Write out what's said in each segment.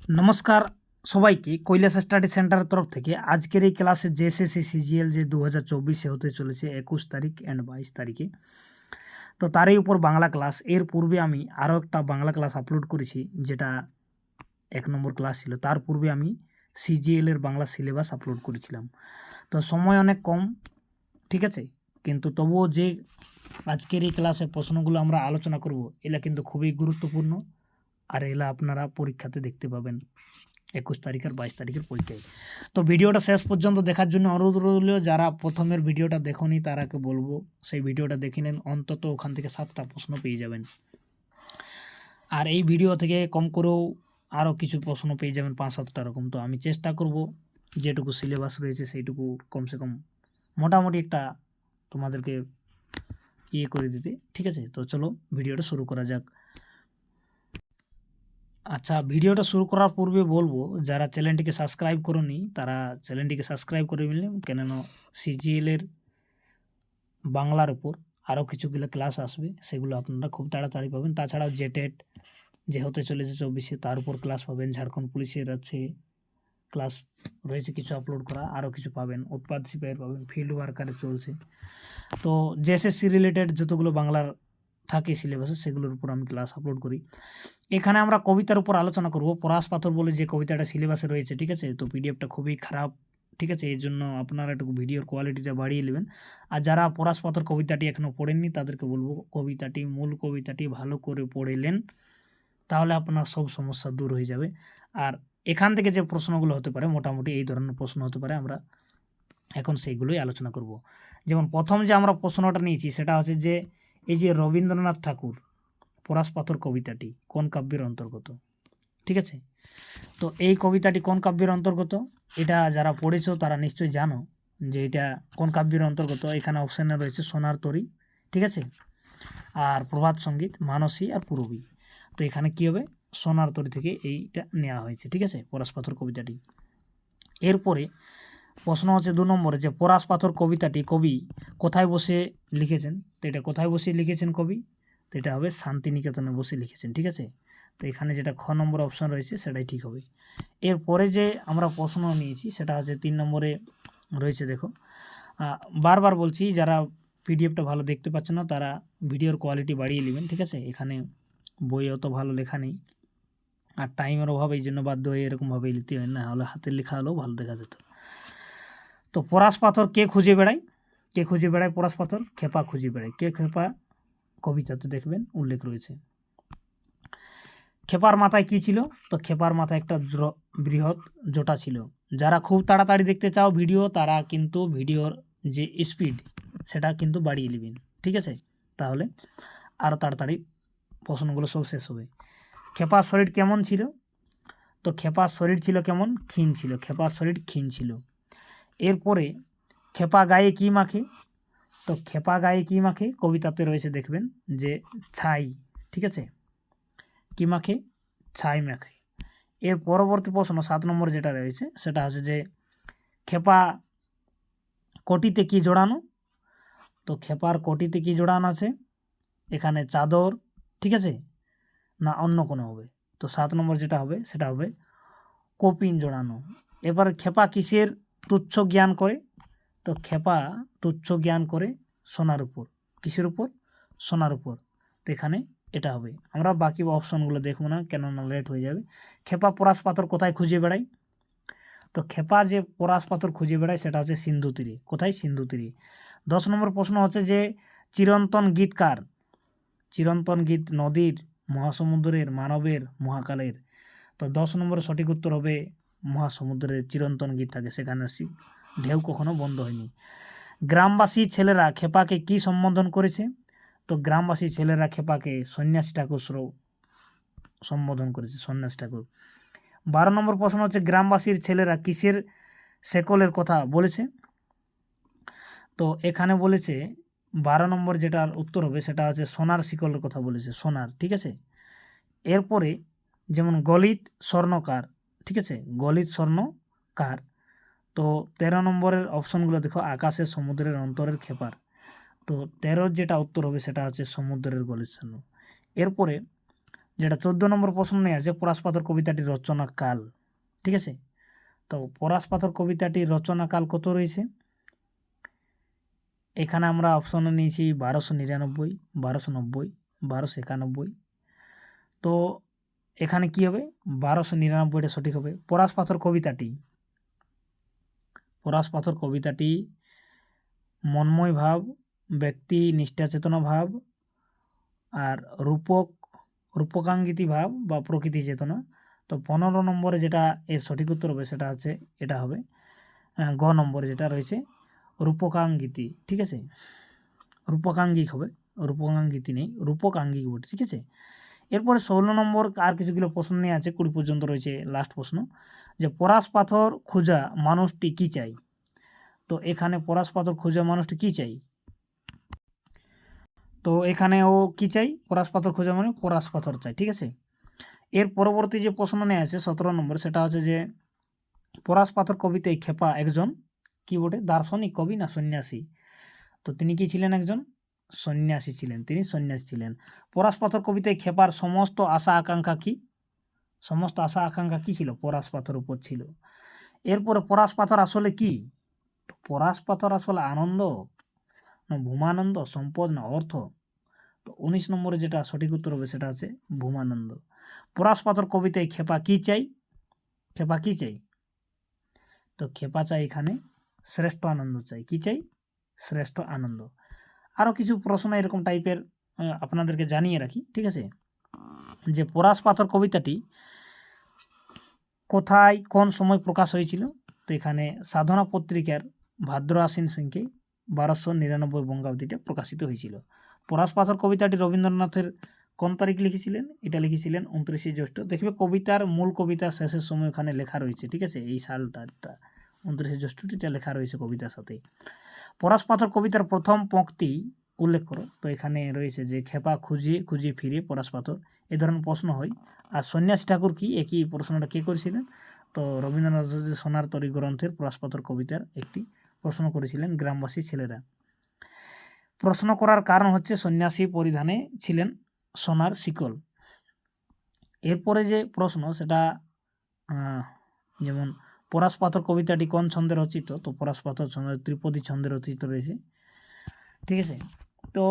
নমস্কার সবাইকে কৈলাস স্টাডি সেন্টারের তরফ থেকে আজকের এই ক্লাসে জেএসএসসি সিজিএল যে 2024 হতে চলেছে 21 তারিখ অ্যান্ড 22 তারিখে, তো তারই উপর বাংলা ক্লাস। এর পূর্বে আমি আরও একটা বাংলা ক্লাস আপলোড করেছি, যেটা 1 নম্বর ক্লাস ছিল। তার পূর্বে আমি সিজিএলের বাংলা সিলেবাস আপলোড করেছিলাম। তো সময় অনেক কম, ঠিক আছে, কিন্তু তবুও যে আজকের এই ক্লাসে প্রশ্নগুলো আমরা আলোচনা করব, এগুলা কিন্তু খুবই গুরুত্বপূর্ণ, আর এগুলা আপনারা পরীক্ষাতে দেখতে পাবেন 21 তারিখ আর 22 তারিখের পরীক্ষায়। তো ভিডিওটা শেষ পর্যন্ত দেখার জন্য অনুরোধ রইল। যারা প্রথমের ভিডিওটা দেখোনি তারাকে বলবো সেই ভিডিওটা দেখে নেন, অন্তত ওখান থেকে 7টা প্রশ্ন পেয়ে যাবেন। আর এই ভিডিও থেকে কম করেও আরও কিছু প্রশ্ন পেয়ে যাবেন, 5-7টা রকম। তো আমি চেষ্টা করব যেটুকু সিলেবাস রয়েছে সেইটুকু কমসে কম মোটামুটি একটা তোমাদেরকে করে দিতে, ঠিক আছে। তো চলো ভিডিওটা শুরু করা যাক। আচ্ছা, ভিডিওটা শুরু করার পূর্বে বলবো, যারা চ্যানেলটিকে সাবস্ক্রাইব করোনি তারা চ্যানেলটিকে সাবস্ক্রাইব করে নিলেন, কেননা সিজিএলের বাংলার উপর আরও কিছুগুলো ক্লাস আসবে, সেগুলো আপনারা খুব তাড়াতাড়ি পাবেন। তাছাড়াও জেটেট যে হতে চলেছে 24-এ, তার উপর ক্লাস পাবেন। ঝাড়খণ্ড পুলিশের আছে ক্লাস রয়েছে কিছু আপলোড করা, আরও কিছু পাবেন। উৎপাদ সিপাহীর পাবেন, ফিল্ড ওয়ার্কারে চলছে। তো জেএসএসসি রিলেটেড যতগুলো বাংলার থাকে সিলেবাসে, সেগুলোর উপর আমি ক্লাস আপলোড করি। এখানে আমরা কবিতার উপর আলোচনা করব। পরাশ পাথর বলে যে কবিতাটা সিলেবাসে রয়েছে, ঠিক আছে। তো পিডিএফটা খুবই খারাপ, ঠিক আছে, এই জন্য আপনারা একটু ভিডিওর কোয়ালিটিটা বাড়িয়ে নেবেন। আর যারা পরাশ পাথর কবিতাটি এখনও পড়েননি তাদেরকে বলবো, কবিতাটি মূল কবিতাটি ভালো করে পড়েলেন, তাহলে আপনার সব সমস্যা দূর হয়ে যাবে। আর এখান থেকে যে প্রশ্নগুলো হতে পারে, মোটামুটি এই ধরনের প্রশ্ন হতে পারে, আমরা এখন সেইগুলোই আলোচনা করব। যেমন প্রথম যে আমরা প্রশ্নটা নিয়েছি সেটা হচ্ছে যে এই যে রবীন্দ্রনাথ ঠাকুর পরাশ পাথর কবিতাটি কোন কাব্যের অন্তর্গত, ঠিক আছে। তো এই কবিতাটি কোন কাব্যের অন্তর্গত, এটা যারা পড়েছো তারা নিশ্চয়ই জানো যে এটা কোন কাব্যের অন্তর্গত। এখানে অপশানে রয়েছে সোনার তরী, ঠিক আছে, আর প্রভাত সঙ্গীত, মানসী আর পূরবী। তো এখানে কী হবে, সোনার তরী থেকে এইটা নেওয়া হয়েছে, ঠিক আছে, পরাশ পাথর কবিতাটি। এরপরে প্রশ্ন হচ্ছে 2 নম্বরে, যে পরাশ পাথর কবিতাটি কবি কোথায় বসে লিখেছেন। তো এটা কোথায় বসে লিখেছেন কবি, তো এটা হবে শান্তিনিকেতনে বসে লিখেছেন, ঠিক আছে। তো এখানে যেটা খ নম্বর অপশান রয়েছে সেটাই ঠিক হবে। এরপরে যে আমরা প্রশ্ন নিয়েছি সেটা হচ্ছে 3 নম্বরে রয়েছে। দেখো, বারবার বলছি, যারা পিডিএফটা ভালো দেখতে পাচ্ছে না তারা ভিডিওর কোয়ালিটি বাড়িয়ে নেবেন, ঠিক আছে। এখানে বই অত ভালো লেখা নেই, আর টাইমের অভাবে এই জন্য বাধ্য হয়ে এরকমভাবে লিখতে হয়, না হলে হাতের লেখা হলেও ভালো দেখা যেত। তো পরাশ পাথর কে খুঁজে বেড়ায়, কে খুঁজে বেড়ায় পরাশ পাথর, খেপা খুঁজে বেড়ায়। কে খেপা, কবিতাতে দেখবেন উল্লেখ রয়েছে। খেপার মাথায় কি ছিল, তো খেপার মাথায় একটা বৃহৎ জটা ছিল। যারা খুব তাড়াতাড়ি দেখতে চাও ভিডিও, তারা কিন্তু ভিডিওর যে স্পিড সেটা কিন্তু বাড়িয়ে নেবেন, ঠিক আছে, তাহলে আরও তাড়াতাড়ি প্রশ্নগুলো সব শেষ হবে। খেপার শরীর কেমন ছিল, তো খেপার শরীর ছিল কেমন, ক্ষীণ ছিল। খেপার শরীর ক্ষীণ ছিল। এরপরে খেপা গায়ে কি মাখে, তো খেপা গায়ে কি মাখে, কবিতাতে রয়েছে দেখবেন যে ছাই, ঠিক আছে, কি মাখে, ছাই মাখে। এর পরবর্তী প্রশ্ন 7 নম্বর যেটা রয়েছে সেটা হচ্ছে যে খেপা কটিতে কি জোড়ানো, তো খেপার কটিতে কি জোড়ানো আছে, এখানে চাদর, ঠিক আছে, না অন্য কোনো হবে। তো 7 নম্বর যেটা হবে সেটা হবে কপিন জোড়ানো। এবার খেপা কিসের তুচ্ছ জ্ঞান করে, তো খেপা তুচ্ছ জ্ঞান করে সোনার উপর। কিসের উপর, সোনার উপর। তো এখানে এটা হবে। আমরা বাকি অপশনগুলো দেখবো না, কেননা লেট হয়ে যাবে। খেপা পরাশ পাথর কোথায় খুঁজে বেড়ায়, তো খেপা যে পরাশ পাথর খুঁজে বেড়ায় সেটা হচ্ছে সিন্ধু তীরে। কোথায়, সিন্ধু তীরে। 10 নম্বর প্রশ্ন হচ্ছে যে চিরন্তন গীত কার, চিরন্তন গীত নদীর, মহাসমুদ্রের, মানবের, মহাকালের। তো 10 নম্বরের সঠিক উত্তর হবে মহাসমুদ্রের চিরন্তন গীত থাকে, সেখানে ঢেউ কখনো বন্ধ হয়নি। গ্রামবাসী ছেলেরা খেপাকে কি সম্বোধন করেছে, তো গ্রামবাসী ছেলেরা খেপাকে সন্ন্যাসী ঠাকুর সম্বোধন করেছে, সন্ন্যাসী ঠাকুর। 12 নম্বর প্রশ্ন হচ্ছে গ্রামবাসীর ছেলেরা কিসের শেকলের কথা বলেছে, তো এখানে বলেছে 12 নম্বর যেটার উত্তর হবে সেটা হচ্ছে সোনার শিকলের কথা বলেছে, সোনার, ঠিক আছে। এরপরে যেমন গলিত স্বর্ণকার, ঠিক আছে, গলিত স্বর্ণকার। তো 13 নম্বরের অপশনগুলো দেখো, আকাশের, সমুদ্রের, অন্তরের, খেপার। তো 13 যেটা উত্তর হবে সেটা হচ্ছে সমুদ্রের গলিত স্বর্ণ। এরপরে যেটা 14 নম্বর প্রশ্ন নিয়ে আছে, পলাশপাথর কবিতাটির রচনা কাল। ঠিক আছে, তো পলাশপাথর কবিতাটির রচনা কাল কত রয়েছে? এখানে আমরা অপশনে নিয়েছি 1299, 1290, 1291। তো এখানে কি হবে? 1299টা সঠিক হবে। পলাশপাথর কবিতাটি মন্ময় ভাব, ব্যক্তি নিষ্ঠা চেতনা ভাব, আর রূপকাঙ্গিতি ভাব বা প্রকৃতি চেতনা। তো 15 নম্বরে যেটা এর সঠিক উত্তর হবে সেটা আছে, এটা হবে গ নম্বরে যেটা রয়েছে রূপকাঙ্গিতি। ঠিক আছে, রূপকাঙ্গিক হবে, রূপকাঙ্গিতি নেই, রূপকাঙ্গিক বটে। ঠিক আছে, এরপরে 16 নম্বর আর কিছুগুলো প্রশ্ন নিয়ে আছে, 20 পর্যন্ত রয়েছে লাস্ট প্রশ্ন, যে পলাশপাথর খোঁজা মানুষটি কি চাই। তো এখানে পলাশপাথর খোঁজা মানুষটি কি চাই? তো এখানে ও কি চাই? পলাশপাথর খোঁজা মানে পলাশপাথর চাই। ঠিক আছে, এর পরবর্তী যে প্রশ্ন নিয়ে আছে 17 নম্বর, সেটা হচ্ছে যে পলাশপাথর কবিতায় খেপা একজন কি বটে? দার্শনিক, কবি না সন্ন্যাসী? তো তিনি কি ছিলেন? একজন সন্ন্যাসী ছিলেন, তিনি সন্ন্যাসী ছিলেন। পলাশপাথর কবিতায় খেপার সমস্ত আশা আকাঙ্ক্ষা কি ছিল? পলাশপাথর উপর ছিল। এরপরে পলাশপাথর আসলে কি? পলাশপাথর আসলে আনন্দ না ভূমানন্দ, সম্পদ না অর্থ? তো 19 নম্বরে যেটা সঠিক উত্তর হবে সেটা আছে ভূমানন্দ। পলাশপাথর কবিতায় খেপা কি চাই? তো খেপা চাই এখানে শ্রেষ্ঠ আনন্দ চাই। কি চাই? শ্রেষ্ঠ আনন্দ। আরও কিছু প্রশ্ন এরকম টাইপের আপনাদেরকে জানিয়ে রাখি। ঠিক আছে, যে পলাশপাথর কবিতাটি কোথায় কোন সময় প্রকাশ হয়েছিল? তো এখানে সাধনা পত্রিকার ভাদ্র আশ্বিন সংখ্যে 1299 বঙ্গাব্দীতে প্রকাশিত হয়েছিল। পলাশপাথর কবিতাটি রবীন্দ্রনাথের কোন তারিখ লিখেছিলেন? এটা লিখেছিলেন 29শে জ্যৈষ্ঠ। দেখবে মূল কবিতার শেষের সময় ওখানে লেখা রয়েছে। ঠিক আছে, এই সালটা 29শে জ্যৈষ্ঠটা লেখা রয়েছে কবিতার সাথে। পলাশপাথর কবিতার প্রথম পংক্তি উল্লেখ করো। তো এখানে রয়েছে যে খেপা খুঁজে ফিরে পলাশপাথর, এ ধরনের প্রশ্ন হয়। আর সন্ন্যাসী ঠাকুর কি, একই প্রশ্নটা কে করেছিলেন? তো রবীন্দ্রনাথ সোনার তরী গ্রন্থের পলাশপাথর কবিতার একটি প্রশ্ন করেছিলেন গ্রামবাসী ছেলেরা। প্রশ্ন করার কারণ হচ্ছে সন্ন্যাসী পরিধানে ছিলেন সোনার শিকল। এরপরে যে প্রশ্ন সেটা যেমন পলাশপাথর কবিতাটি কোন ছন্দে রচিত? তো পলাশপাথর ছন্দের ত্রিপদী ছন্দে রচিত রয়েছে। ঠিক আছে, তো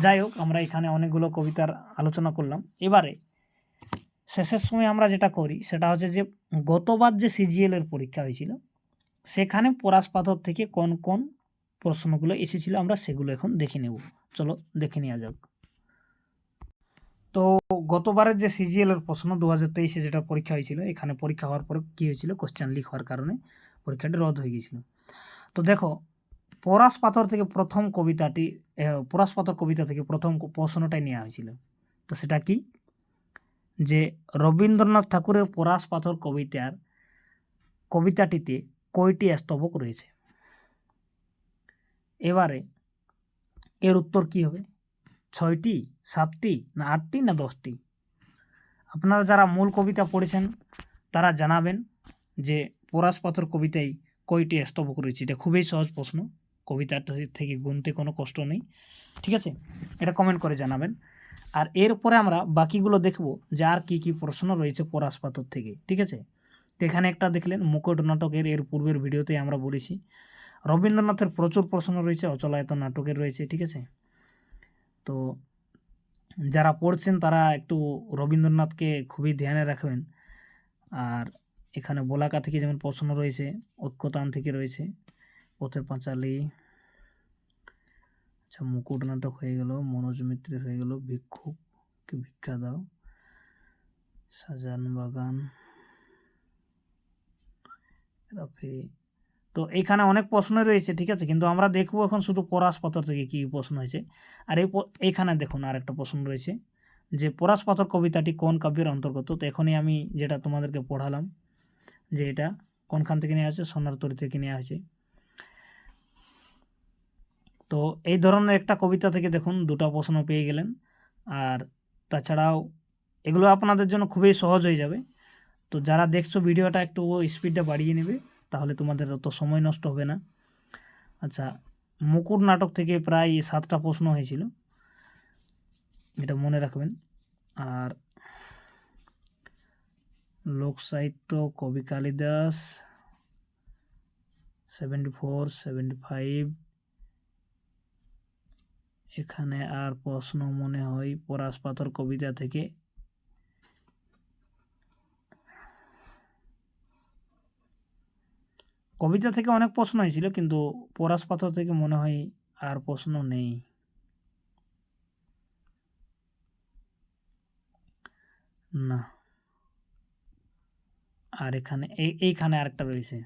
যাই হোক, আমরা এখানে অনেকগুলো কবিতার আলোচনা করলাম। এবারে শেষের সময় আমরা যেটা করি সেটা হচ্ছে যে গতবার যে সিজিএল এর পরীক্ষা হয়েছিল সেখানে পলাশপাথর থেকে কোন কোন প্রশ্নগুলো এসেছিল আমরা সেগুলো এখন দেখে নেব। চলো দেখে নেওয়া যাক। তো গতবারের যে সিজিএল এর প্রশ্ন 2023-এ যেটা পরীক্ষা হয়েছিল, এখানে পরীক্ষা হওয়ার পরে কী হয়েছিল? কোশ্চেন লিক হওয়ার কারণে পরীক্ষাটি রদ হয়ে গিয়েছিল। তো দেখো, পলাশপাথর থেকে প্রথম কবিতা থেকে প্রথম প্রশ্নটাই নেওয়া হয়েছিল। তো সেটা কি? যে রবীন্দ্রনাথ ঠাকুরের পলাশপাথর কবিতাটিতে কয়টি স্তবক রয়েছে? এবারে এর উত্তর কি হবে? 6টি, 7টি, না 8টি, না 10টি? আপনারা যারা মূল কবিতা পড়েছেন তারা জানাবেন যে পলাশপাথর কবিতায় কয়টি স্তবক রয়েছে। এটা খুবই সহজ প্রশ্ন, কবিতাটা থেকে গুনতে কোনো কষ্ট নেই। ঠিক আছে, এটা কমেন্ট করে জানাবেন। আর এরপরে আমরা বাকিগুলো দেখব যে আর কী কী প্রশ্ন রয়েছে পলাশপাথর থেকে। ঠিক আছে, তো এখানে একটা দেখলেন মুকুট নাটকের, এর পূর্বের ভিডিওতে আমরা বলেছি। রবীন্দ্রনাথের প্রচুর প্রশ্ন রয়েছে, অচলায়তন নাটকের রয়েছে। ঠিক আছে, তো যারা পড়ছেন তারা একটু রবীন্দ্রনাথকে খুবই ধ্যানে রাখবেন। আর এখানে বলাকা থেকে যেমন প্রশ্ন রয়েছে, ঐক্যতান থেকে রয়েছে, পথের পাঁচালী, আচ্ছা মুকুট নাটক হয়ে গেল, মনোজ মিত্রের হয়ে গেল ভিক্ষুককে ভিক্ষা দাও, সাজান বাগান, রাফি। তো এখানে অনেক প্রশ্নই রয়েছে। ঠিক আছে, কিন্তু আমরা দেখবো এখন শুধু পলাশপাথর থেকে কী প্রশ্ন হয়েছে। আর এইখানে দেখুন আর একটা প্রশ্ন রয়েছে যে পলাশপাথর কবিতাটি কোন কাব্যের অন্তর্গত? তো এখনই আমি যেটা তোমাদেরকে পড়ালাম যে এটা কোনখান থেকে নেওয়া হয়েছে? সোনার তরী থেকে নেওয়া হয়েছে। তো এই ধরনের একটা কবিতা থেকে দেখুন 2টা প্রশ্ন পেয়ে গেলেন। আর তাছাড়াও এগুলো আপনাদের জন্য খুবই সহজ হয়ে যাবে। তো যারা দেখছো ভিডিওটা একটু স্পিডটা বাড়িয়ে নেবে, তাহলে তোমাদের অত সময় নষ্ট হবে না। আচ্ছা, মুকুট নাটক থেকে প্রায় 7টা প্রশ্ন হয়েছিল, এটা মনে রাখবেন। আর লোকসাহিত্য কবি কালিদাস 74, 75। এখানে আর প্রশ্ন মনে হয় পরাশ পাথর কবিতা থেকে। কবিতা থেকে অনেক প্রশ্ন হয়েছিল, কিন্তু পরাশ পাথর থেকে মনে হয় আর প্রশ্ন নেই। না, আর এইখানে আরেকটা রয়েছে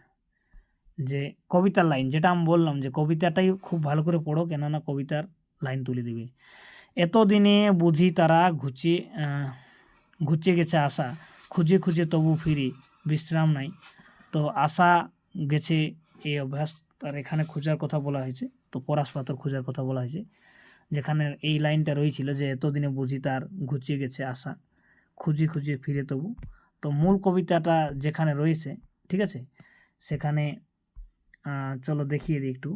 যে কবিতার লাইন, যেটা আমি বললাম যে কবিতাটাই খুব ভালো করে পড়ো, কেননা কবিতার লাইন তুলে দিবে। এতদিনে বুঝি তারা ঘুচিয়ে গেছে আশা, খুঁজে খুঁজে তবু ফিরি বিশ্রাম নাই। তো আশা গেছে এই অভ্যাস, তার এখানে খোঁজার কথা বলা হয়েছে। তো পরাশ পাথর খোঁজার কথা বলা হয়েছে, যেখানে এই লাইনটা রয়েছিল যে এতদিনে বুঝি তার ঘুচিয়ে গেছে আশা, খুঁজে খুঁজে ফিরে তবু। তো মূল কবিতাটা যেখানে রয়েছে, ঠিক আছে, সেখানে চলো দেখিয়ে দিই একটু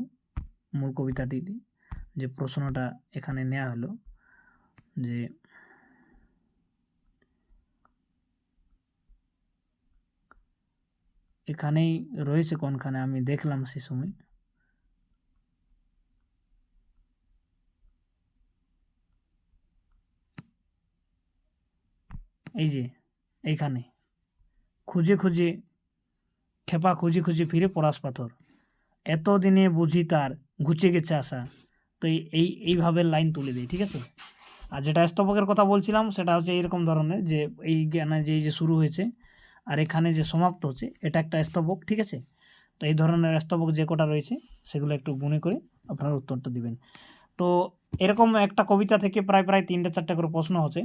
মূল কবিতাটি। যে প্রশ্নটা এখানে নেওয়া হলো যে এখানেই রয়েছে কোনখানে, আমি দেখলাম সে সময়। এই যে এইখানে খুঁজে খুঁজে খেপা খুঁজে খুঁজে ফিরে পরাশ পাথর, এতদিনে বুঝি তার ঘুচে গেছে আশা। তো এইভাবে লাইন তুলে দিই, ঠিক আছে। আর যেটা স্তবকের কথা বলছিলাম সেটা হচ্ছে এইরকম ধরনের, যে এই গানে যে শুরু হয়েছে আর এখানে যে সমাপ্ত হচ্ছে, এটা একটা স্তবক, ঠিক আছে। তো এই ধরনের স্তবক যে কটা রয়েছে সেগুলো একটু গুনে করে আপনারা উত্তরটা দিবেন। তো এরকম একটা কবিতা থেকে প্রায় 3-4টা করে প্রশ্ন হচ্ছে।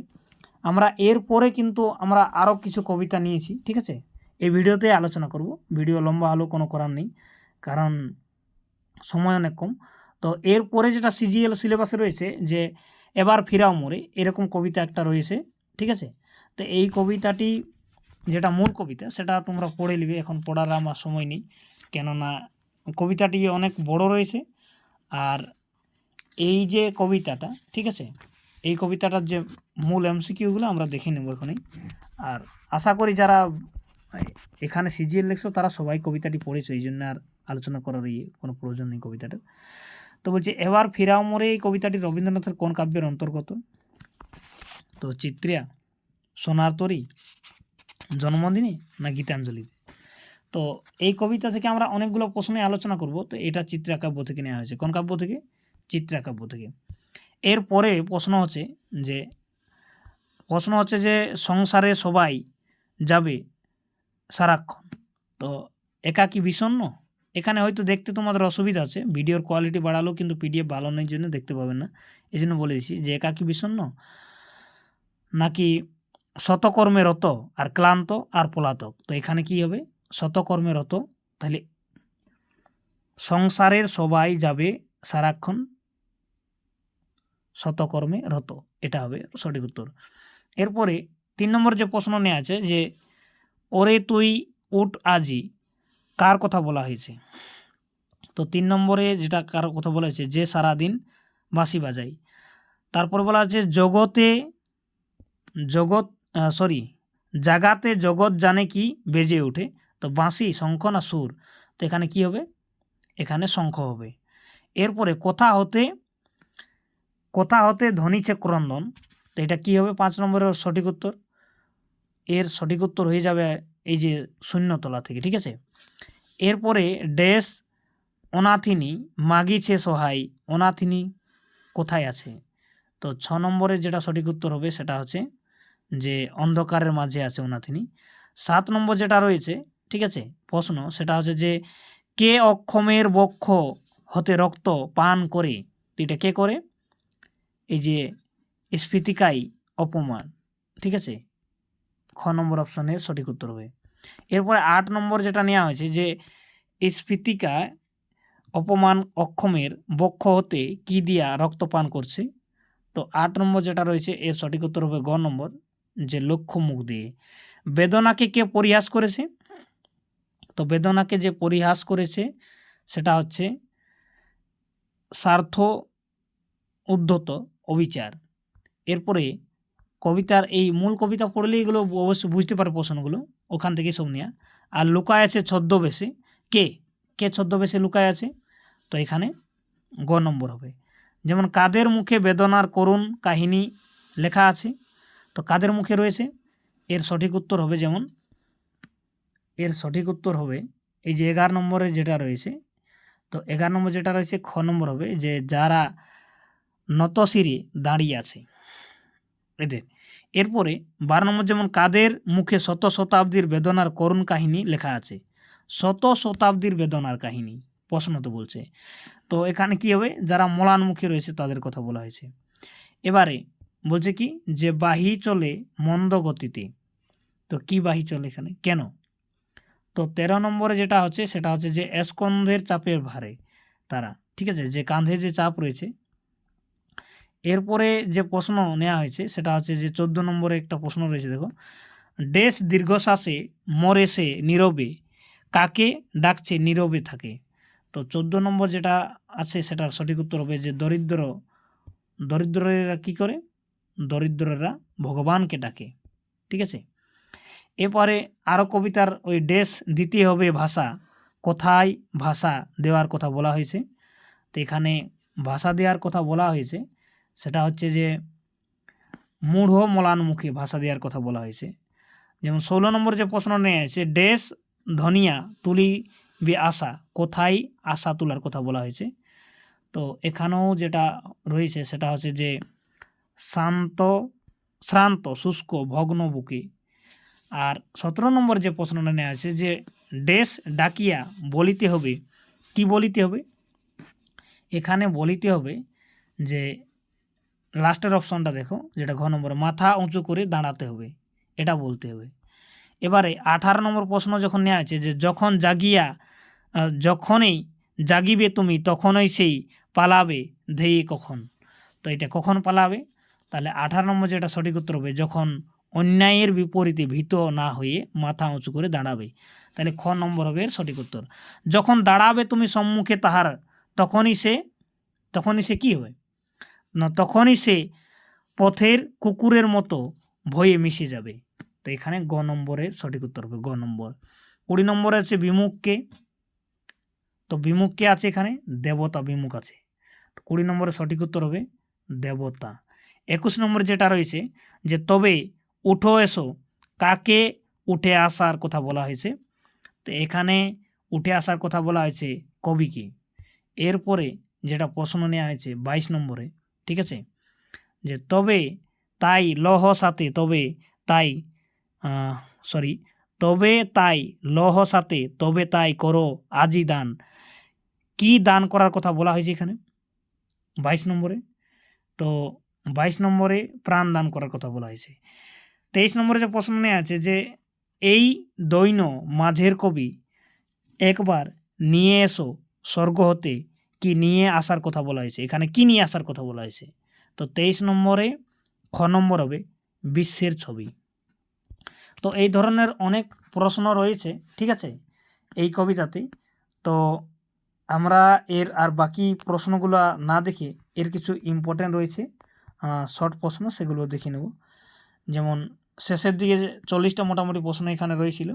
আমরা এরপরে কিন্তু আমরা আরও কিছু কবিতা নিয়েছি, ঠিক আছে। এই ভিডিওতে আলোচনা করব, ভিডিও লম্বা হলেও কোনো করার নেই, কারণ সময় অনেক কম। তো এরপরে যেটা সিজিএল সিলেবাসে রয়েছে যে এবার ফিরাও মোরে, এরকম কবিতা একটা রয়েছে, ঠিক আছে। তো এই কবিতাটি যেটা মূল কবিতা সেটা তোমরা পড়ে নিবে, এখন পড়ার আমার সময় নেই, কেননা কবিতাটি অনেক বড় রয়েছে। আর এই যে কবিতাটা, ঠিক আছে, এই কবিতাটার যে মূল এমসিকিউগুলো আমরা দেখে নেব এখনই। আর আশা করি যারা এখানে সিজিএল লিখছো তারা সবাই কবিতাটি পড়েছো, এই জন্য আর আলোচনা করার কোনো প্রয়োজন নেই কবিতাটা। তো বলছি এবার ফিরাও মোরে, এই কবিতাটি রবীন্দ্রনাথের কোন কাব্যের অন্তর্গত? তো চিত্রিয়া, সোনার তরী, জন্মদিনে না গীতাঞ্জলিতে? তো এই কবিতা থেকে আমরা অনেকগুলো প্রশ্নে আলোচনা করব। তো এটা চিত্রা কাব্য থেকে নেওয়া হয়েছে। কোন কাব্য থেকে? চিত্রা কাব্য থেকে। এরপরে প্রশ্ন হচ্ছে যে সংসারে সবাই যাবে সারাক্ষণ, তো একাকী বিষণ্ণ? এখানে হয়তো দেখতে তোমাদের অসুবিধা আছে, ভিডিওর কোয়ালিটি বাড়ালেও কিন্তু পিডিএফ ভালো নেই জন্য দেখতে পাবেন না, এই জন্য বলে দিচ্ছি যে একাকী বিষণ্ণ নাকি শতকর্মে রত আর ক্লান্ত আর পলাতক? তো এখানে কি হবে? শতকর্মে রত। তাহলে সংসারের সবাই যাবে সারাক্ষণ শতকর্মে রত, এটা হবে সঠিক উত্তর। এরপরে 3 নম্বর যে প্রশ্ন নেওয়া আছে যে ওরে তুই উঠ আজি, কার কথা বলা হয়েছে? তো 3 নম্বরে যেটা কার কথা বলা হয়েছে, যে সারাদিন বাঁশি বাজাই। তারপর বলা আছে জাগাতে জগৎ জানে কি বেজে ওঠে? তো বাঁশি, শঙ্খ না সুর? তো এখানে কি হবে? এখানে শঙ্খ হবে। এরপরে কথা হতে ধ্বনিছে ক্রন্দন, তো এটা কি হবে 5 নম্বরের সঠিক উত্তর? এর সঠিক উত্তর হয়ে যাবে এই যে শূন্যতলা থেকে, ঠিক আছে। এরপরে ড্যাশ অনাথিনী মাগিছে সহায়, অনাথিনী কোথায় আছে? তো 6 নম্বরের যেটা সঠিক উত্তর হবে সেটা হচ্ছে যে অন্ধকারের মাঝে আছে অনাথিনী। 7 নম্বর যেটা রয়েছে, ঠিক আছে, প্রশ্ন সেটা হচ্ছে যে কে অক্ষমের বক্ষ হতে রক্ত পান করে? এটা কে করে? এই যে স্ফীতিকাই অপমান, ঠিক আছে। খ নম্বর অপশনের সঠিক উত্তর হবে। এরপরে 8 নম্বর যেটা নেওয়া হয়েছে যে স্ফীতিকা অপমান অক্ষমের বক্ষ হতে কি দিয়া রক্তপান করছে? তো 8 নম্বর যেটা রয়েছে এর সঠিক উত্তর হবে গ নম্বর, যে লক্ষ্য মুখ দিয়ে। বেদনাকে কে পরিহাস করেছে? তো বেদনাকে যে পরিহাস করেছে সেটা হচ্ছে স্বার্থ উদ্ধত অবিচার। এরপরে কবিতার এই মূল কবিতা পড়লে এগুলো অবশ্যই বুঝতে পারে প্রশ্নগুলো, ওখান থেকে সব নেওয়া। আর লুকায় আছে ছদ্মবেশে, কে কে ছদ্মবেশে লুকায় আছে, তো এখানে গ নম্বর হবে। যেমন কাদের মুখে বেদনার করুণ কাহিনী লেখা আছে, তো কাদের মুখে রয়েছে, এর সঠিক উত্তর হবে, যেমন এর সঠিক উত্তর হবে এই যে 11 নম্বরে যেটা রয়েছে, তো 11 নম্বর যেটা রয়েছে খ নম্বর হবে, যে যারা নতশিরে দাঁড়িয়ে আছে এদের। এরপরে 12 নম্বর, যেমন কাদের মুখে শত শতাব্দীর বেদনার করুণ কাহিনী লেখা আছে, শত শতাব্দীর বেদনার কাহিনী প্রশ্ন তো বলছে, তো এখানে কি হবে, যারা ম্লানমুখী রয়েছে তাদের কথা বলা হয়েছে। এবারে বলছে কি, যে বাহি চলে মন্দ গতিতে, তো কি বাহি চলে এখানে, কেন, তো 13 নম্বরে যেটা হচ্ছে সেটা হচ্ছে যে স্কন্ধের চাপের ভারে তারা, ঠিক আছে, যে কাঁধে যে চাপ রয়েছে। এরপরে যে প্রশ্ন নেওয়া হয়েছে সেটা হচ্ছে যে 14 নম্বরে একটা প্রশ্ন রয়েছে, দেখো, দেশ দীর্ঘশ্বাসে মরে সে নীরবে, কাকে ডাকছে নীরবে থাকে, তো 14 নম্বর যেটা আছে সেটার সঠিক উত্তর হবে যে দরিদ্ররা কি করে, দরিদ্ররা ভগবানকে ডাকে, ঠিক আছে। এরপরে আরও কবিতার ওই দেশ দিতে হবে ভাষা, কোথায় ভাষা দেওয়ার কথা বলা হয়েছে, তো এখানে ভাষা দেওয়ার কথা বলা হয়েছে সেটা হচ্ছে যে মূঢ় ম্লানমুখী ভাষা দেওয়ার কথা বলা হয়েছে। যেমন 16 নম্বর যে প্রশ্ন নেওয়া হয়েছে, দেশ ধনিয়া তুলিবে আশা, কোথায় আশা তোলার কথা বলা হয়েছে, তো এখানেও যেটা রয়েছে সেটা হচ্ছে যে শ্রান্ত শুষ্ক ভগ্ন বুকে। আর 17 নম্বর যে প্রশ্নটা নেওয়া আছে, যে দেশ ডাকিয়া বলিতে হবে, কি বলিতে হবে, এখানে বলিতে হবে যে লাস্টের অপশনটা দেখো, যেটা ঘ নম্বর, মাথা উঁচু করে দাঁড়াতে হবে, এটা বলতে হবে। এবারে 18 নম্বর প্রশ্ন যখন নেওয়া আছে, যে যখনই জাগিবে তুমি তখনই সেই পালাবে ধেয়ে কখন, তো এটা কখন পালাবে, তাহলে 18 নম্বর যেটা সঠিক উত্তর হবে, যখন অন্যায়ের বিপরীতে ভীত না হয়ে মাথা উঁচু করে দাঁড়াবে, তাহলে খ নম্বর হবে এর সঠিক উত্তর। যখন দাঁড়াবে তুমি সম্মুখে তাহার, তখনই সে কী হবে না, তখনই সে পথের কুকুরের মতো ভয়ে মিশে যাবে, তো এখানে গ নম্বরের সঠিক উত্তর হবে গ নম্বর। 20 নম্বরে আছে বিমুখকে, তো বিমুখকে আছে এখানে দেবতা, বিমুখ আছে, 20 নম্বরের সঠিক উত্তর হবে দেবতা। 21 নম্বরে যেটা রয়েছে, যে তবে উঠো এসো, কাকে উঠে আসার কথা বলা হয়েছে, তো এখানে উঠে আসার কথা বলা হয়েছে কবিকে। এরপরে যেটা প্রশ্ন নেওয়া হয়েছে 22 নম্বরে, ঠিক আছে, যে তবে তাই লহ সাথে তবে তাই লহ সাথে তবে তাই করো আজি দান, কি দান করার কথা বলা হয়েছে এখানে 22 নম্বরে, তো 22 নম্বরে প্রাণ দান করার কথা বলা হয়েছে। 23 নম্বরে যে প্রশ্ন নেওয়া আছে, যে এই দৈন মাঝের কবি একবার নিয়ে এসো স্বর্গ হতে, কি নিয়ে আসার কথা বলা হয়েছে, এখানে কি নিয়ে আসার কথা বলা হয়েছে, তো 23 নম্বরে খ নম্বর হবে বিশ্বের ছবি। তো এই ধরনের অনেক প্রশ্ন রয়েছে, ঠিক আছে, এই কবিতাতে। তো আমরা এর আর বাকি প্রশ্নগুলো না দেখে এর কিছু ইম্পর্টেন্ট রয়েছে শর্ট প্রশ্ন, সেগুলো দেখে নেব। যেমন শেষের দিকে 40টা মোটামুটি প্রশ্ন এখানে রয়েছিল,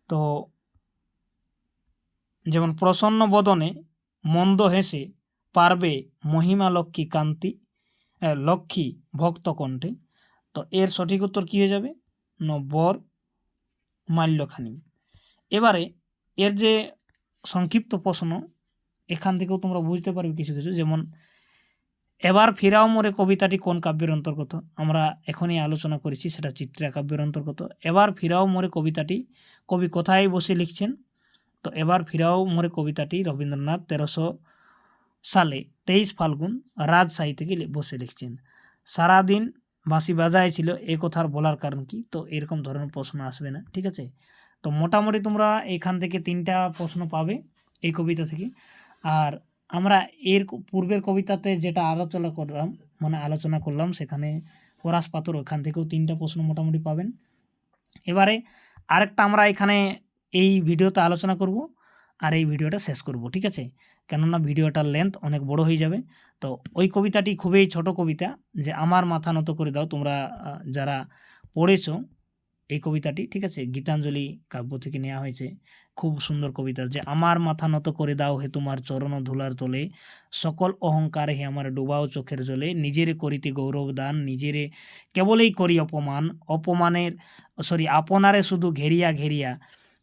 তো যেমন প্রসন্ন বদনে মন্দ হেসে পারবে মহিমা লক্ষ্মী ভক্ত কণ্ঠে, তো এর সঠিক উত্তর কী হয়ে যাবে, বর মাল্যখানি। এবারে এর যে সংক্ষিপ্ত প্রশ্ন, এখান থেকেও তোমরা বুঝতে পারবে কিছু কিছু, যেমন এবার ফিরাও মোরে কবিতাটি কোন কাব্যের অন্তর্গত, আমরা এখনই আলোচনা করেছি সেটা চিত্রা কাব্যের অন্তর্গত। এবার ফিরাও মোরে কবিতাটি কবি কোথায় বসে লিখছেন, তো এবার ফিরাও মোরে কবিতাটি রবীন্দ্রনাথ 1300 সালে 23 ফাল্গুন রাজশাহী থেকে বসে লিখছেন। সারাদিন বাঁশি বাজায় ছিল এ কথার বলার কারণ কি, তো এরকম ধরনের প্রশ্ন আসবে না, ঠিক আছে। তো মোটামুটি তোমরা এখান থেকে 3টা প্রশ্ন পাবে এই কবিতা থেকে। আর আমরা এর পূর্বের কবিতাতে যেটা আলোচনা করলাম সেখানে পরাশ পাথর, ওখান থেকেও 3টা প্রশ্ন মোটামুটি পাবেন। এবারে আরেকটা আমরা এখানে এই ভিডিওতে আলোচনা করব, আর এই ভিডিওটা শেষ করব, ঠিক আছে? কেননা ভিডিওটার লেন্থ অনেক বড় হয়ে যাবে। তো ওই কবিতাটি খুবই ছোট কবিতা, যে আমার মাথা নত করে দাও। তোমরা যারা পড়েছো এই কবিতাটি, ঠিক আছে, গীতাঞ্জলি কাব্য থেকে নেওয়া হয়েছে। খুব সুন্দর কবিতা, যে আমার মাথা নত করে দাও হে তোমার চরণ ধুলার তলে, সকল অহংকার হে আমার ডুবাও চোখের জলে, নিজেরে করিতে গৌরব দান, নিজেরে কেবলেই করি অপমান, আপনারে শুধু ঘেরিয়া ঘেরিয়া,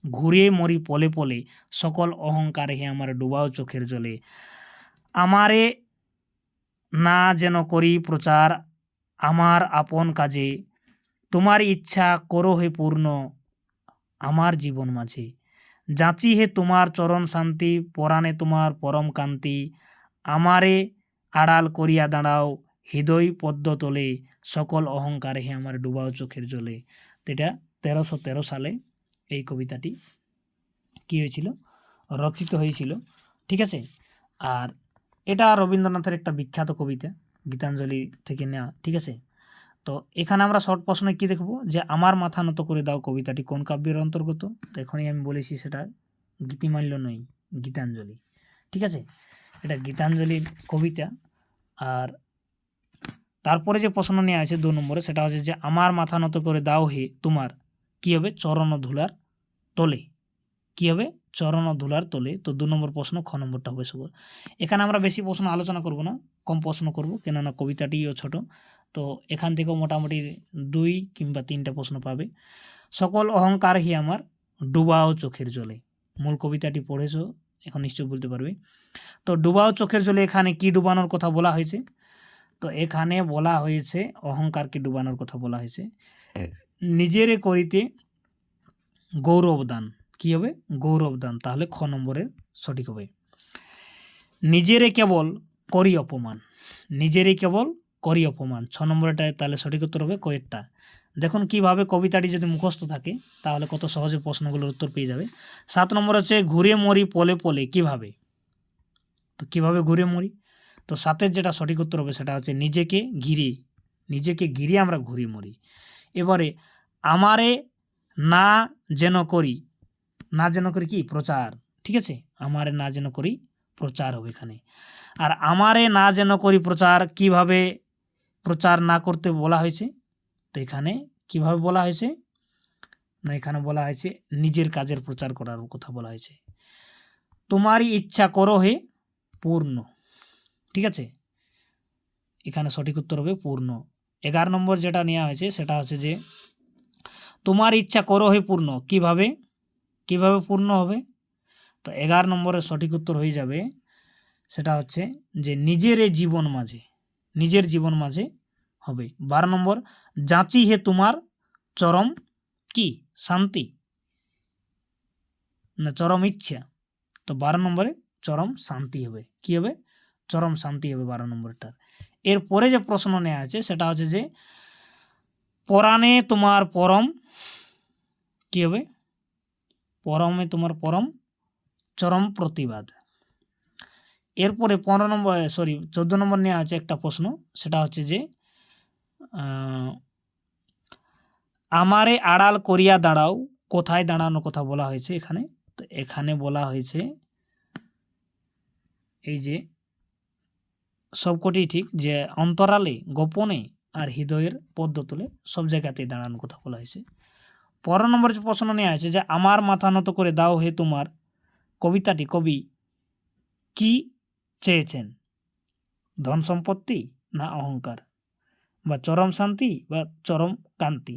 ঘুরে মরি পলে পলে, সকল অহংকার হে আমার ডুবাও চোখের জলে, আমারে না যেন করি প্রচার আমার আপন কাজে, তোমার ইচ্ছা করো হে পূর্ণ আমার জীবন মাঝে, যাচি হে তোমার চরণ শান্তি, পরাণে তোমার পরম কান্তি, আমারে আড়াল করিয়া দাঁড়াও হৃদয় পদ্ম তোলে, সকল অহংকার হে আমার ডুবাও চোখের জলে। তো এটা 1313 সালে এই কবিতাটি কী হয়েছিল, রচিত হয়েছিল, ঠিক আছে। আর এটা রবীন্দ্রনাথের একটা বিখ্যাত কবিতা, গীতাঞ্জলি থেকে নেওয়া, ঠিক আছে। তো এখানে আমরা শর্ট প্রশ্নে কী দেখব, যে আমার মাথা নত করে দাও কবিতাটি কোন কাব্যের অন্তর্গত? তো এখনই আমি বলেছি সেটা গীতিমাল্য নয়, গীতাঞ্জলি, ঠিক আছে। এটা গীতাঞ্জলির কবিতা। আর তারপরে যে প্রশ্ন নেওয়া আছে 2 নম্বরে, সেটা হচ্ছে যে আমার মাথা নত করে দাও হে তোমার কী হবে, চরণ ধুলার তলে, কী হবে, চরণ ধুলার তলে। তো 2 নম্বর প্রশ্ন, খ নম্বরটা হবে সবার। এখানে আমরা বেশি প্রশ্ন আলোচনা করব না, কম প্রশ্ন করব, কেননা কবিতাটিও ছোট। তো এখান থেকেও মোটামুটি 2 কিংবা 3টা প্রশ্ন পাবে। সকল অহংকার হি আমার ডুবাও চোখের জলে, মূল কবিতাটি পড়েছো, এখন নিশ্চয় বলতে পারবে। তো ডুবাও চোখের জলে এখানে কি ডুবানোর কথা বলা হয়েছে? তো এখানে বলা হয়েছে অহংকারকে ডুবানোর কথা বলা হয়েছে। নিজেরে করিতে গৌরব দান, কী হবে, গৌরব দান, তাহলে খ নম্বরের সঠিক হবে। নিজেরে কেবল করি অপমান, নিজেরে কেবল করি অপমান, 6 নম্বরটায় তাহলে সঠিক উত্তর হবে কয়েকটা। দেখুন কিভাবে কবিতাটি যদি মুখস্থ থাকে তাহলে কত সহজে প্রশ্নগুলোর উত্তর পেয়ে যাবে। 7 নম্বর হচ্ছে ঘুরে মরি পলে পলে, কিভাবে? তো কিভাবে ঘুরে মরি? তো 7-এর যেটা সঠিক উত্তর হবে সেটা হচ্ছে নিজেকে ঘিরে, নিজেকে ঘিরে আমরা ঘুরে মরি। এবারে আমারে না যেন করি, না যেন করি কি, প্রচার, ঠিক আছে, আমারে না যেন করি প্রচার হবে এখানে। আর আমারে না যেন করি প্রচার, কিভাবে প্রচার না করতে বলা হয়েছে? তো এখানে কিভাবে বলা হয়েছে না, এখানে বলা হয়েছে নিজের কাজের প্রচার করার কথা বলা হয়েছে। তোমারই ইচ্ছা করো হে পূর্ণ, ঠিক আছে, এখানে সঠিক উত্তর হবে পূর্ণ। 11 নম্বর যেটা নেওয়া হয়েছে সেটা হচ্ছে যে তোমার ইচ্ছা করো হে পূর্ণ, কিভাবে, কিভাবে পূর্ণ হবে? তো 11 নম্বরের সঠিক উত্তর হয়ে যাবে সেটা হচ্ছে যে নিজের এই জীবন মাঝে, নিজের জীবন মাঝে হবে। 12 নম্বর যাচি হে তোমার চরম কি শান্তি, না চরম ইচ্ছা, তো 12 নম্বরে চরম শান্তি হবে, কি হবে, চরম শান্তি হবে 12 নম্বরটা। এরপরে যে প্রশ্ন নেওয়া আছে সেটা হচ্ছে যে পরাণে তোমার পরম কি হবে, পরমে তোমার পরম চরম প্রতিবাদ। এরপরে 14 নম্বর নেওয়া আছে একটা প্রশ্ন, সেটা হচ্ছে যে আমারে আড়াল করিয়া দাঁড়াও, কোথায় দাঁড়ানোর কথা বলা হয়েছে এখানে? তো এখানে বলা হয়েছে এই যে সবকটি ঠিক, যে অন্তরালে, গোপনে আর হৃদয়ের পদ্মতলে, সব জায়গাতেই দাঁড়ানোর কথা বলা হয়েছে। 15 নম্বর যে প্রশ্ন নেওয়া আছে যে আমার মাথা নত করে দাও হে তোমার কবিতাটি কবি কি চেয়েছেন, ধন সম্পত্তি না অহংকার, বা চরম শান্তি বা চরম কান্তি?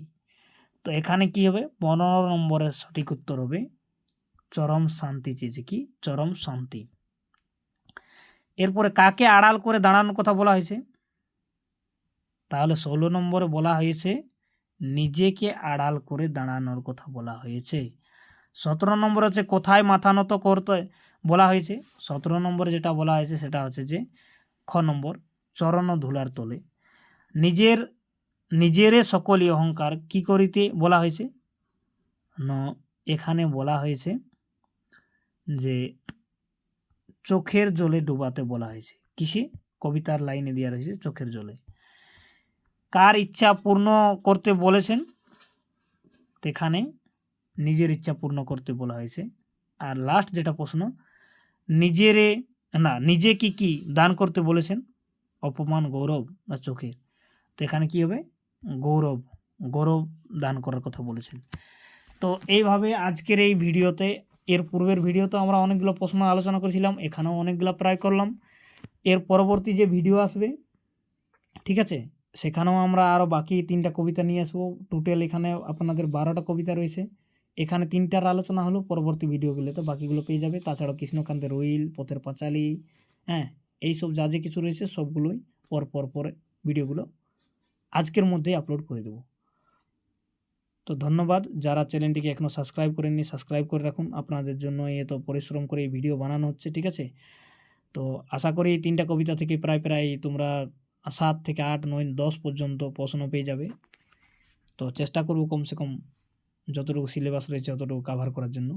তো এখানে কি হবে, 15 নম্বরের সঠিক উত্তর হবে চরম শান্তি চেয়েছে, কি চরম শান্তি। এরপরে কাকে আড়াল করে দাঁড়ানোর কথা বলা হয়েছে? তাহলে 16 নম্বরে বলা হয়েছে নিজেকে আড়াল করে দাঁড়ানোর কথা বলা হয়েছে। 17 নম্বর হচ্ছে কোথায় মাথা নত করতে বলা হয়েছে? 17 নম্বরে যেটা বলা হয়েছে সেটা হচ্ছে যে খ নম্বর চরণ ধুলার তলে। নিজেরে সকলই অহংকার কি করিতে বলা হয়েছে? এখানে বলা হয়েছে যে চোখের জলে ডুবাতে বলা হয়েছে। কিসে? কবিতার লাইনে দেওয়া রয়েছে চোখের জলে। কার ইচ্ছা পূর্ণ করতে বলেছেন? এখানে নিজের ইচ্ছা পূর্ণ করতে বলা হয়েছে। আর লাস্ট যেটা প্রশ্ন, নিজে কি দান করতে বলেছেন? অপমান, গৌরব না চোখের? তো এখানে কী হবে? গৌরব দান করার কথা বলেছেন। তো এইভাবে আজকের এই ভিডিওতে, এর পূর্বের ভিডিওতে আমরা অনেকগুলো প্রশ্ন আলোচনা করেছিলাম, এখানেও অনেকগুলো প্রায় করলাম। এর পরবর্তী যে ভিডিও আসবে, ঠিক আছে, সেখানেও আমরা আরও বাকি 3টা কবিতা নিয়ে আসবো। টোটাল এখানে আপনাদের 12টা কবিতা রয়েছে। এখানে 3টার আলোচনা হলো, পরবর্তী ভিডিওগুলোতে বাকিগুলো পেয়ে যাবে। তাছাড়াও কৃষ্ণকান্তের রুইল, পথের পাঁচালী, হ্যাঁ, এইসব যা যে কিছু রয়েছে সবগুলোই পরে ভিডিওগুলো আজকের মধ্যেই আপলোড করে দেবো। তো ধন্যবাদ। যারা চ্যানেলটিকে এখনও সাবস্ক্রাইব করেননি, সাবস্ক্রাইব করে রাখুন। আপনাদের জন্য এত পরিশ্রম করে এই ভিডিও বানানো হচ্ছে, ঠিক আছে। তো আশা করি 3টা কবিতা থেকে প্রায় তোমরা 7 থেকে 8, 9, 10 পর্যন্ত প্রশ্ন পেয়ে যাবে। তো চেষ্টা করব কমসে কম যতটুকু সিলেবাস রয়েছে ততটুকু কাভার করার জন্য।